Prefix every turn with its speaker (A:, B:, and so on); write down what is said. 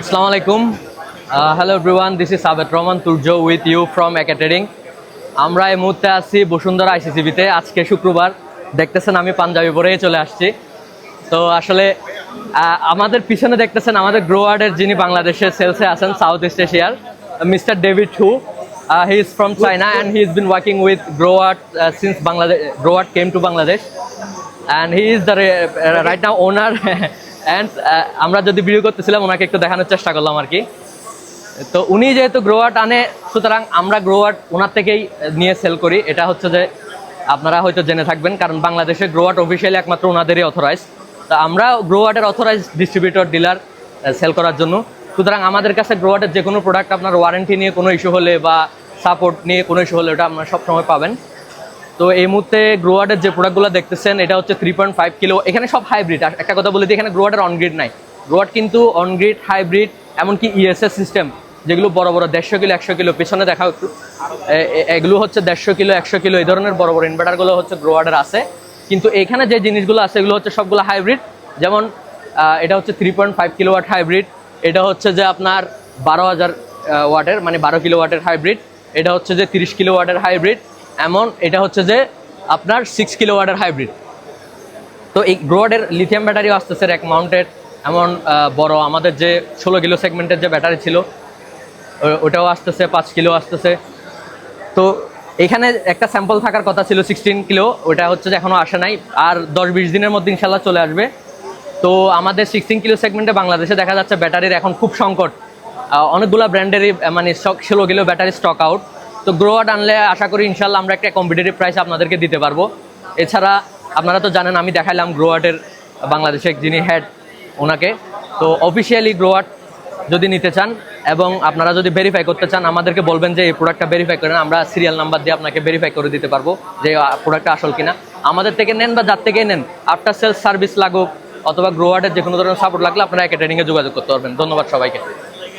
A: Assalamu alaikum. Hello everyone, this is Abed Rahman Turjo with you from Eka Trading. আমরা এই মুহূর্তে আছি বসুন্ধরা আইসিসিবিতে। আজকে শুক্রবার, দেখতেছেন আমি পাঞ্জাবি পরেই চলে আসছি। তো আসলে আমাদের পিছনে দেখতেছেন আমাদের গ্রোয়ার্ডের যিনি বাংলাদেশের সেলসে আছেন সাউথ ইস্ট এশিয়ার, mister David who. He is from China and he has been working with Growart since Growart came to Bangladesh, and he is the right now owner. And আমরা যদি ভিডিও করতেছিলাম ওনাকে একটু দেখানোর চেষ্টা করলাম আর কি। তো উনি যেহেতু গ্রোয়ার্ট আনে, সুতরাং আমরা গ্রোয়ার্ট ওনার থেকেই নিয়ে সেল করি। এটা হচ্ছে যে আপনারা হয়তো জেনে থাকবেন, কারণ বাংলাদেশে গ্রোয়ার্ট অফিসিয়ালি একমাত্র ওনাদেরই অথরাইজ। তো আমরা গ্রোয়ার্টের অথরাইজ ডিস্ট্রিবিউটর ডিলার সেল করার জন্য। সুতরাং আমাদের কাছে গ্রোয়ার্টের যে কোনো প্রোডাক্ট আপনার ওয়ারেন্টি নিয়ে কোনো ইস্যু হলে বা সাপোর্ট নিয়ে কোনো ইস্যু হলে ওটা আপনারা সবসময় পাবেন। তো এই মুহূর্তে গ্রোয়ার্ডের যে প্রোডাক্টগুলো দেখতেছেন এটা হচ্ছে 3.5 কিলো। এখানে সব হাইব্রিড। একটা কথা বলে দিই, এখানে গ্রোয়ার্ডের অনগ্রিড নাই। গ্রোয়ার্ড কিন্তু অনগ্রিড, হাইব্রিড, এমনকি ইএসএস সিস্টেম, যেগুলো বড় বড় 150 কিলো 100 কিলো, পেছনে দেখাও একটু, এগুলো হচ্ছে 150 কিলো 100 কিলো, এই ধরনের বড় বড় ইনভার্টারগুলো হচ্ছে গ্রোয়ার্ডের আছে। কিন্তু এখানে যে জিনিসগুলো আছে এগুলো হচ্ছে সবগুলো হাইব্রিড। যেমন এটা হচ্ছে 3.5 কিলোওয়াট হাইব্রিড, এটা হচ্ছে যে আপনার 12,000 ওয়াটের মানে 12 কিলোওয়াটের হাইব্রিড, এটা হচ্ছে যে 30 কিলোওয়াটের হাইব্রিড, এমন এটা হচ্ছে যে আপনার 6 কিলোওয়াটের হাইব্রিড। তো এই গ্রোয়ার্ডের লিথিয়াম ব্যাটারিও আসতেছে র্যাক মাউন্টেড, এমন বড় আমাদের যে 16 কিলো সেগমেন্টের যে ব্যাটারি ছিল ওটাও আসতেছে, 5 কিলো আসতেছে। তো এখানে একটা স্যাম্পল থাকার কথা ছিল 16 কিলো, ওটা হচ্ছে যে এখনও আসে নাই, আর 10-20 দিনের মধ্যে ইনশাল্লাহ চলে আসবে। তো আমাদের 16 কিলো সেগমেন্টে বাংলাদেশে দেখা যাচ্ছে ব্যাটারির এখন খুব সংকট। অনেকগুলো ব্র্যান্ডেরই মানে 16 কিলো ব্যাটারি স্টক আউট। তো গ্রোয়ার্ড আনলে আশা করি ইনশাল্লাহ আমরা একটা কম্পিটিটিভ প্রাইসে আপনাদেরকে দিতে পারবো। এছাড়া আপনারা তো জানেন আমি দেখাইলাম গ্রোয়ার্ডের বাংলাদেশের যিনি হেড ওনাকে। তো অফিসিয়ালি গ্রোয়ার্ড যদি নিতে চান এবং আপনারা যদি ভেরিফাই করতে চান, আমাদেরকে বলবেন যে এই প্রোডাক্টটা ভেরিফাই করেন, আমরা সিরিয়াল নাম্বার দিয়ে আপনাকে ভেরিফাই করে দিতে পারবো যে প্রোডাক্টটা আসল কিনা। আমাদের থেকে নেন বা যার থেকেই নেন, আফটার সেলস সার্ভিস লাগুক অথবা গ্রোয়ার্ডের যে কোনো ধরনের সাপোর্ট লাগলে আপনারা একা ট্রেডিংয়ে যোগাযোগ করতে পারবেন। ধন্যবাদ সবাইকে।